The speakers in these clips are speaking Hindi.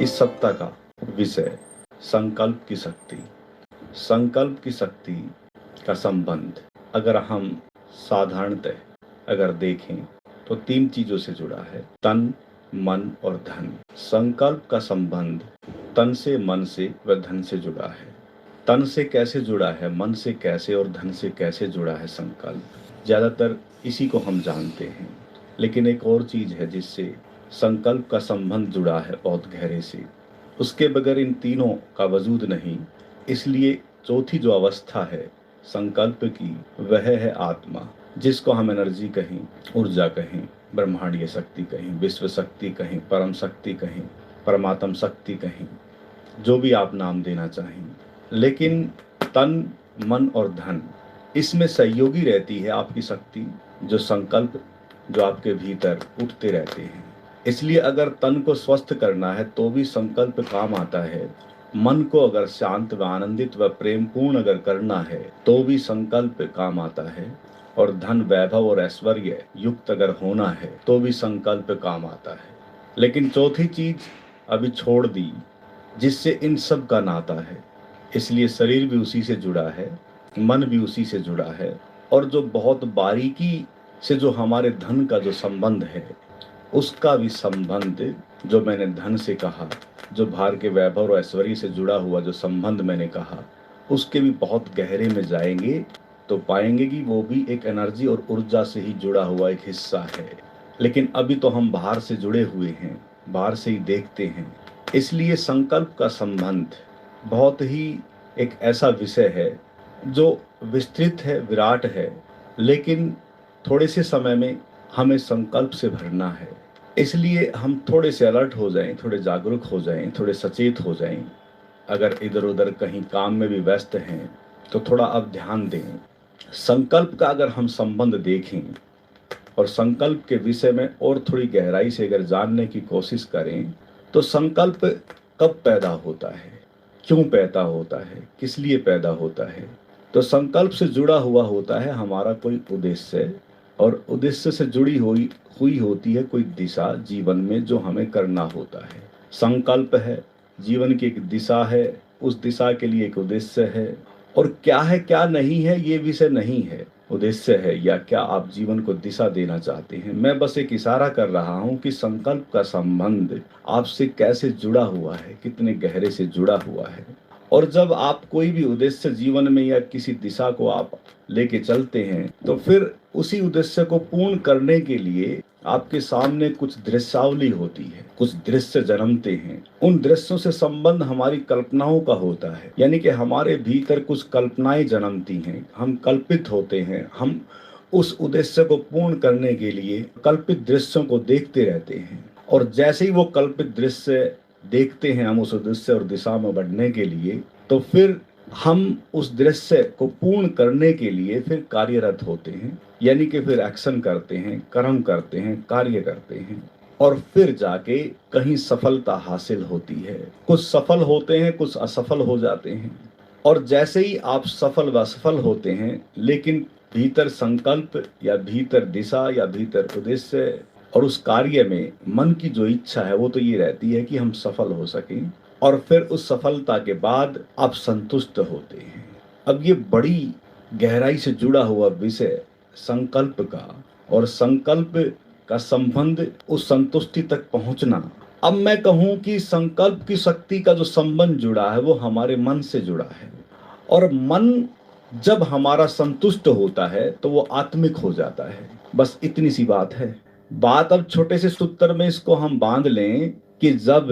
इस सप्ताह का विषय संकल्प की शक्ति। संकल्प की शक्ति का संबंध अगर हम साधारणतः अगर देखें तो 3 चीजों से जुड़ा है, तन, मन और धन। संकल्प का संबंध तन से, मन से व धन से जुड़ा है। तन से कैसे जुड़ा है, मन से कैसे और धन से कैसे जुड़ा है संकल्प, ज्यादातर इसी को हम जानते हैं। लेकिन एक और चीज है जिससे संकल्प का संबंध जुड़ा है बहुत गहरे से, उसके बगैर इन तीनों का वजूद नहीं। इसलिए चौथी जो अवस्था है संकल्प की, वह है आत्मा, जिसको हम एनर्जी कहें, ऊर्जा कहें, ब्रह्मांडीय शक्ति कहें, विश्व शक्ति कहें, परम शक्ति कहें, परमात्म शक्ति कहें, जो भी आप नाम देना चाहें। लेकिन तन, मन और धन, इसमें सहयोगी रहती है आपकी शक्ति, जो संकल्प जो आपके भीतर उठते रहते हैं। इसलिए अगर तन को स्वस्थ करना है तो भी संकल्प काम आता है, मन को अगर शांत व आनंदित व प्रेमपूर्ण अगर करना है तो भी संकल्प काम आता है, और धन, वैभव और ऐश्वर्य युक्त अगर होना है तो भी संकल्प काम आता है। लेकिन चौथी चीज अभी छोड़ दी, जिससे इन सब का नाता है। इसलिए शरीर भी उसी से जुड़ा है, मन भी उसी से जुड़ा है, और जो बहुत बारीकी से जो हमारे धन का जो संबंध है, उसका भी संबंध जो मैंने धन से कहा, जो भार के वैभव और ऐश्वर्य से जुड़ा हुआ जो संबंध मैंने कहा, उसके भी बहुत गहरे में जाएंगे तो पाएंगे कि वो भी एक एनर्जी और ऊर्जा से ही जुड़ा हुआ एक हिस्सा है। लेकिन अभी तो हम बाहर से जुड़े हुए हैं, बाहर से ही देखते हैं। इसलिए संकल्प का संबंध बहुत ही एक ऐसा विषय है जो विस्तृत है, विराट है, लेकिन थोड़े से समय में हमें संकल्प से भरना है। इसलिए हम थोड़े से अलर्ट हो जाएं, थोड़े जागरूक हो जाएं, थोड़े सचेत हो जाएं। अगर इधर उधर कहीं काम में भी व्यस्त हैं तो थोड़ा अब ध्यान दें। संकल्प का अगर हम संबंध देखें और संकल्प के विषय में और थोड़ी गहराई से अगर जानने की कोशिश करें तो संकल्प कब पैदा होता है, क्यों पैदा होता है, किस लिए पैदा होता है, तो संकल्प से जुड़ा हुआ होता है हमारा कोई उद्देश्य, और उद्देश्य से जुड़ी हुई होती है कोई दिशा जीवन में जो हमें करना होता है। संकल्प है, जीवन की एक दिशा है, उस दिशा के लिए एक उद्देश्य है, और क्या है क्या नहीं है ये विषय नहीं है, उद्देश्य है या क्या आप जीवन को दिशा देना चाहते हैं। मैं बस एक इशारा कर रहा हूं कि संकल्प का संबंध आपसे कैसे जुड़ा हुआ है, कितने गहरे से जुड़ा हुआ है। और जब आप कोई भी उद्देश्य जीवन में या किसी दिशा को आप लेके चलते हैं तो फिर उसी उद्देश्य को पूर्ण करने के लिए आपके सामने कुछ दृश्यावली होती है, कुछ दृश्य जन्मते हैं। उन दृश्यों से संबंध हमारी कल्पनाओं का होता है, यानी कि हमारे भीतर कुछ कल्पनाएं जन्मती हैं, हम कल्पित होते हैं, हम उस उद्देश्य को पूर्ण करने के लिए कल्पित दृश्यों को देखते रहते हैं। और जैसे ही वो कल्पित दृश्य देखते हैं हम उस उद्देश्य और दिशा में बढ़ने के लिए, तो फिर हम उस दृश्य को पूर्ण करने के लिए फिर कार्यरत होते हैं, यानी कि फिर एक्शन करते हैं, कर्म करते हैं, कार्य करते हैं, और फिर जाके कहीं सफलता हासिल होती है। कुछ सफल होते हैं, कुछ असफल हो जाते हैं। और जैसे ही आप सफल व असफल होते हैं, लेकिन भीतर संकल्प या भीतर दिशा या भीतर उद्देश्य और उस कार्य में मन की जो इच्छा है वो तो ये रहती है कि हम सफल हो सकें, और फिर उस सफलता के बाद आप संतुष्ट होते हैं। अब ये बड़ी गहराई से जुड़ा हुआ विषय संकल्प का, और संकल्प का संबंध उस संतुष्टि तक पहुंचना। अब मैं कहूं कि संकल्प की शक्ति का जो संबंध जुड़ा है वो हमारे मन से जुड़ा है, और मन जब हमारा संतुष्ट होता है तो वो आत्मिक हो जाता है। बस इतनी सी बात है। बात अब छोटे से सूत्र में इसको हम बांध लें कि जब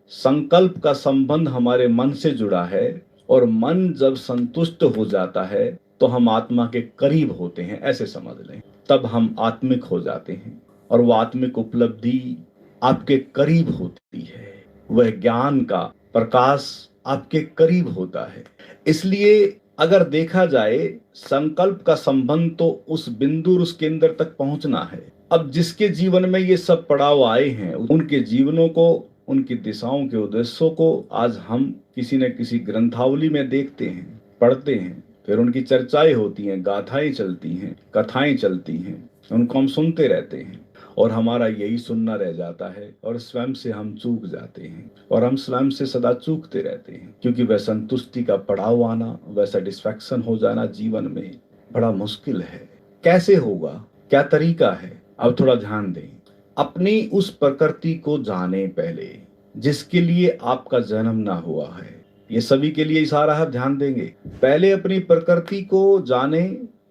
संकल्प का संबंध हमारे मन से जुड़ा है और मन जब संतुष्ट हो जाता है तो हम आत्मा के करीब होते हैं, ऐसे समझ लें। तब हम आत्मिक हो जाते हैं, और वो आत्मिक उपलब्धि आपके करीब होती है, वह ज्ञान का प्रकाश आपके करीब होता है। इसलिए अगर देखा जाए संकल्प का संबंध तो उस बिंदु, उस केंद्र तक पहुंचना है। अब जिसके जीवन में ये सब पड़ाव आए हैं, उनके जीवनों को, उनकी दिशाओं के उद्देश्यों को आज हम किसी न किसी ग्रंथावली में देखते हैं, पढ़ते हैं, फिर उनकी चर्चाएं होती हैं, गाथाएं चलती हैं, कथाएं चलती हैं, उनको हम सुनते रहते हैं। और हमारा यही सुनना रह जाता है और स्वयं से हम चूक जाते हैं और हम स्वयं से सदा चूकते रहते हैं, क्योंकि वह संतुष्टि का पड़ाव आना, वह सेटिस्फैक्शन हो जाना जीवन में बड़ा मुश्किल है। कैसे होगा, क्या तरीका है? अब थोड़ा ध्यान दें। अपनी उस प्रकृति को जाने पहले जिसके लिए आपका जन्म ना हुआ है। ये सभी के लिए इशारा है, ध्यान देंगे। पहले अपनी प्रकृति को जाने,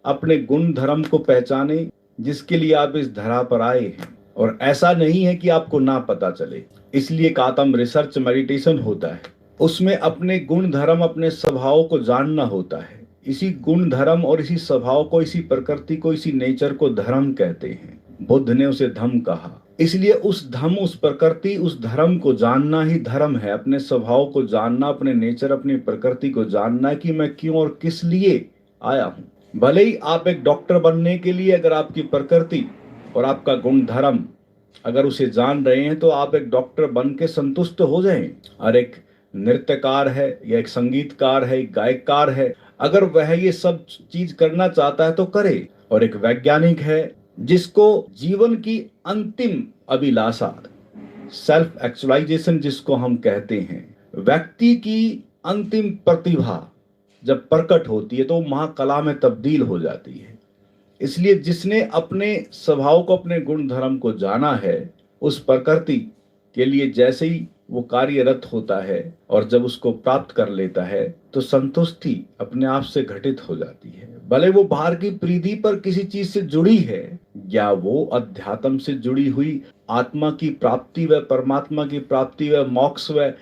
अपने गुण धर्म को पहचाने जिसके लिए आप इस धरा पर आए हैं। और ऐसा नहीं है कि आपको ना पता चले, इसलिए एक आत्म रिसर्च मेडिटेशन होता है, उसमें अपने गुण धर्म, अपने स्वभाव को जानना होता है। इसी गुण धर्म और इसी स्वभाव को, इसी प्रकृति को, इसी नेचर को धर्म कहते हैं। बुद्ध ने उसे धम्म कहा। इसलिए उस धम्म, उस प्रकृति, उस धर्म को जानना ही धर्म है। अपने स्वभाव को जानना, अपने नेचर, अपनी प्रकृति को जानना कि मैं क्यों और किस लिए आया हूं। भले ही आप एक डॉक्टर बनने के लिए अगर आपकी प्रकृति और आपका गुण धर्म अगर उसे जान रहे हैं तो आप एक डॉक्टर बन के संतुष्ट हो जाएं। और एक नृत्यकार है या एक संगीतकार है, एक गायककार है, अगर वह ये सब चीज करना चाहता है तो करे। और एक वैज्ञानिक है जिसको जीवन की अंतिम अभिलाषा, सेल्फ एक्चुअलाइजेशन जिसको हम कहते हैं, व्यक्ति की अंतिम प्रतिभा जब प्रकट होती है तो वो महाकला में तब्दील हो जाती है। इसलिए जिसने अपने स्वभाव को, अपने गुण धर्म को जाना है, उस प्रकृति के लिए जैसे ही वो कार्यरत होता है और जब उसको प्राप्त कर लेता है तो संतुष्टि अपने आप से घटित हो जाती है। भले वो बाहर की परिधि पर किसी चीज से जुड़ी है या वो अध्यात्म से जुड़ी हुई आत्मा की प्राप्ति व परमात्मा की प्राप्ति व मोक्ष व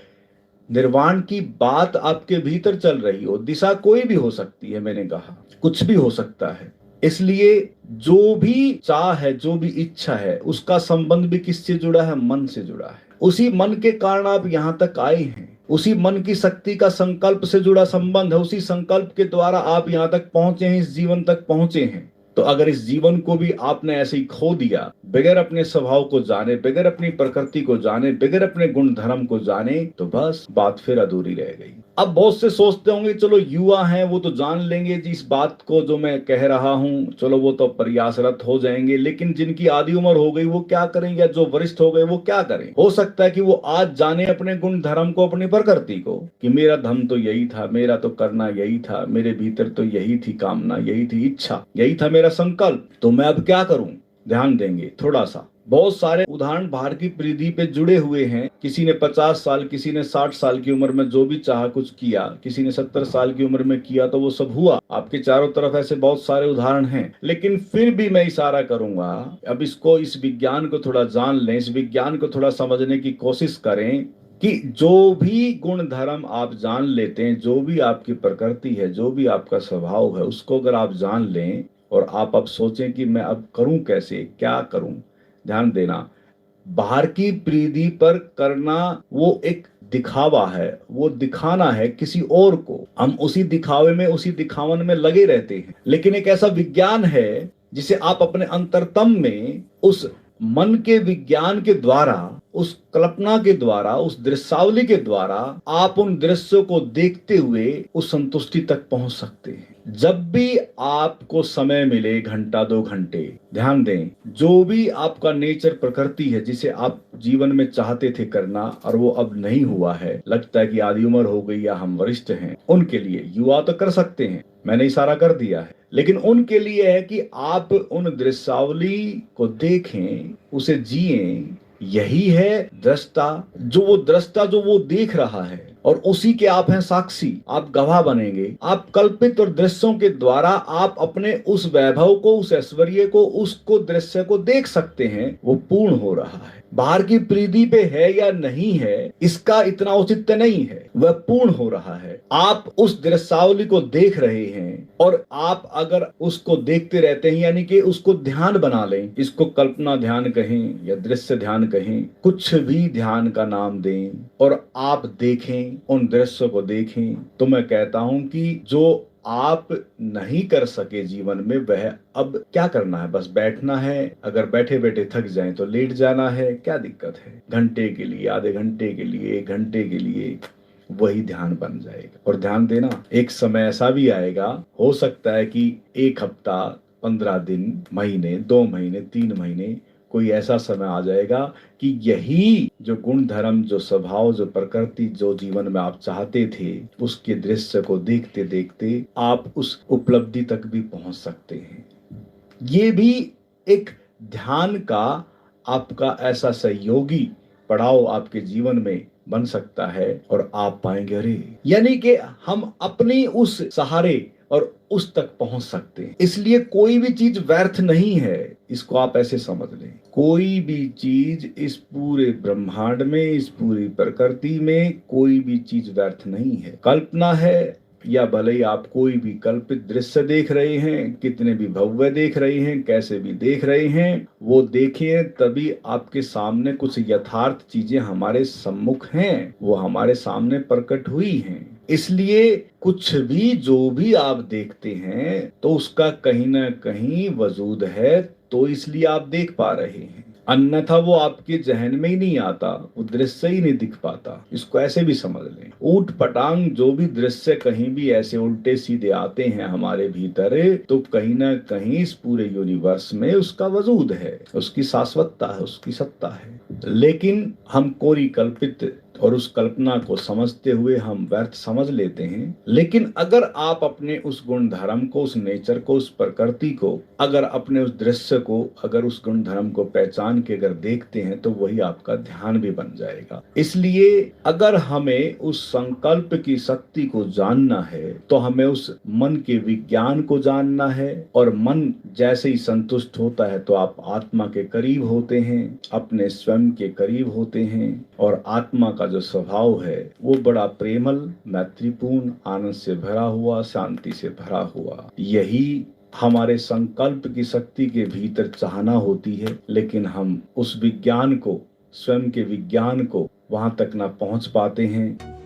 निर्वाण की बात आपके भीतर चल रही हो। दिशा कोई भी हो सकती है, मैंने कहा कुछ भी हो सकता है। इसलिए जो भी चाह है, जो भी इच्छा है, उसका संबंध भी किससे जुड़ा है? मन से जुड़ा है। उसी मन के कारण आप यहाँ तक आए हैं। उसी मन की शक्ति का संकल्प से जुड़ा संबंध है। उसी संकल्प के द्वारा आप यहाँ तक पहुंचे हैं, इस जीवन तक पहुंचे हैं। तो अगर इस जीवन को भी आपने ऐसे ही खो दिया, बगैर अपने स्वभाव को जाने, बगैर अपनी प्रकृति को जाने, बगैर अपने गुण धर्म को जाने, तो बस बात फिर अधूरी रह गई। अब बहुत से सोचते होंगे चलो युवा हैं वो तो जान लेंगे जी इस बात को जो मैं कह रहा हूं, चलो वो तो प्रयासरत हो जाएंगे। लेकिन जिनकी आधी उम्र हो गई वो क्या करेंगे? जो वरिष्ठ हो गए वो क्या करें? हो सकता है कि वो आज जाने अपने गुण धर्म को, अपनी प्रकृति को, कि मेरा धर्म तो यही था, मेरा तो करना यही था, मेरे भीतर तो यही थी कामना, यही थी इच्छा, यही था मेरा संकल्प, तो मैं अब क्या करूं? ध्यान देंगे थोड़ा सा। बहुत सारे उदाहरण बाहर की परिधि पे जुड़े हुए हैं। किसी ने 50 साल, किसी ने 60 साल की उम्र में जो भी चाहा कुछ किया, किसी ने 70 साल की उम्र में किया तो वो सब हुआ। आपके चारों तरफ ऐसे बहुत सारे उदाहरण हैं। लेकिन फिर भी मैं इशारा करूंगा, अब इसको, इस विज्ञान को थोड़ा जान लें, इस विज्ञान को थोड़ा समझने की कोशिश करें कि जो भी गुण धर्म आप जान लेते हैं, जो भी आपकी प्रकृति है, जो भी आपका स्वभाव है, उसको अगर आप जान लें और आप अब सोचें कि मैं अब करूं कैसे, क्या करूं। ध्यान देना, बाहर की परिधि पर करना वो एक दिखावा है, वो दिखाना है किसी और को। हम उसी दिखावे में, उसी दिखावन में लगे रहते हैं। लेकिन एक ऐसा विज्ञान है जिसे आप अपने अंतरतम में, उस मन के विज्ञान के द्वारा, उस कल्पना के द्वारा, उस दृश्यावली के द्वारा आप उन दृश्यों को देखते हुए उस संतुष्टि तक पहुंच सकते हैं। जब भी आपको समय मिले, घंटा 2 घंटे, ध्यान दें, जो भी आपका नेचर, प्रकृति है जिसे आप जीवन में चाहते थे करना और वो अब नहीं हुआ है, लगता है कि आधी उम्र हो गई या हम वरिष्ठ हैं, उनके लिए, युवा तो कर सकते हैं, मैंने इशारा कर दिया है, लेकिन उनके लिए है कि आप उन दृश्यावली को देखें, उसे जिएं। यही है दृष्टा, जो वो दृष्टा जो वो देख रहा है और उसी के आप हैं साक्षी, आप गवाह बनेंगे। आप कल्पित और दृश्यों के द्वारा आप अपने उस वैभव को, उस ऐश्वर्य को, उसको दृश्य को देख सकते हैं। वो पूर्ण हो रहा है। बाहर की परिधि पे है या नहीं है इसका इतना औचित्य नहीं है, वह पूर्ण हो रहा है। आप उस दृश्यावली को देख रहे हैं और आप अगर उसको देखते रहते हैं, यानी कि उसको ध्यान बना लें, इसको कल्पना ध्यान कहें या दृश्य ध्यान कहें, कुछ भी ध्यान का नाम दें, और आप देखें, उन दृश्यों को देखें, तो मैं कहता हूं कि जो आप नहीं कर सके जीवन में, वह अब क्या करना है? बस बैठना है। अगर बैठे बैठे थक जाएं तो लेट जाना है, क्या दिक्कत है? घंटे के लिए, आधे घंटे के लिए, 1 घंटे के लिए वही ध्यान बन जाएगा। और ध्यान देना, एक समय ऐसा भी आएगा, हो सकता है कि 1 हफ्ता, 15 दिन, महीने, 2 महीने, 3 महीने, कोई ऐसा समय आ जाएगा कि यही जो गुण धर्म, जो स्वभाव, जो प्रकृति, जो जीवन में आप चाहते थे, उसके दृश्य को देखते देखते आप उस उपलब्धि तक भी पहुंच सकते हैं। ये भी एक ध्यान का आपका ऐसा सहयोगी पड़ाव आपके जीवन में बन सकता है और आप पाएंगे अरे, यानी कि हम अपनी उस सहारे और उस तक पहुंच सकते हैं। इसलिए कोई भी चीज व्यर्थ नहीं है, इसको आप ऐसे समझ लें। कोई भी चीज इस पूरे ब्रह्मांड में, इस पूरी प्रकृति में कोई भी चीज व्यर्थ नहीं है। कल्पना है या भले ही आप कोई भी कल्पित दृश्य देख रहे हैं, कितने भी भव्य देख रहे हैं, कैसे भी देख रहे हैं, वो देखिए तभी आपके सामने कुछ यथार्थ चीजें हमारे सम्मुख हैं, वो हमारे सामने प्रकट हुई हैं। इसलिए कुछ भी जो भी आप देखते हैं तो उसका कहीं ना कहीं वजूद है, तो इसलिए आप देख पा रहे हैं, अन्यथा वो आपके जहन में ही नहीं आता, वो दृश्य ही नहीं दिख पाता। इसको ऐसे भी समझ लें, ऊट पटांग जो भी दृश्य कहीं भी ऐसे उल्टे सीधे आते हैं हमारे भीतर, तो कहीं ना कहीं इस पूरे यूनिवर्स में उसका वजूद है, उसकी शाश्वतता है, उसकी सत्ता है। लेकिन हम कोई कल्पित और उस कल्पना को समझते हुए हम व्यर्थ समझ लेते हैं। लेकिन अगर आप अपने उस गुण धर्म को, उस नेचर को, उस प्रकृति को, अगर अपने उस दृश्य को, अगर उस गुण धर्म को पहचान के अगर देखते हैं तो वही आपका ध्यान भी बन जाएगा। इसलिए अगर हमें उस संकल्प की शक्ति को जानना है तो हमें उस मन के विज्ञान को जानना है, और मन जैसे ही संतुष्ट होता है तो आप आत्मा के करीब होते हैं, अपने स्वयं के करीब होते हैं, और आत्मा का जो स्वभाव है वो बड़ा प्रेमल, मैत्रीपूर्ण, आनंद से भरा हुआ, शांति से भरा हुआ। यही हमारे संकल्प की शक्ति के भीतर चाहना होती है, लेकिन हम उस विज्ञान को, स्वयं के विज्ञान को वहां तक ना पहुंच पाते हैं।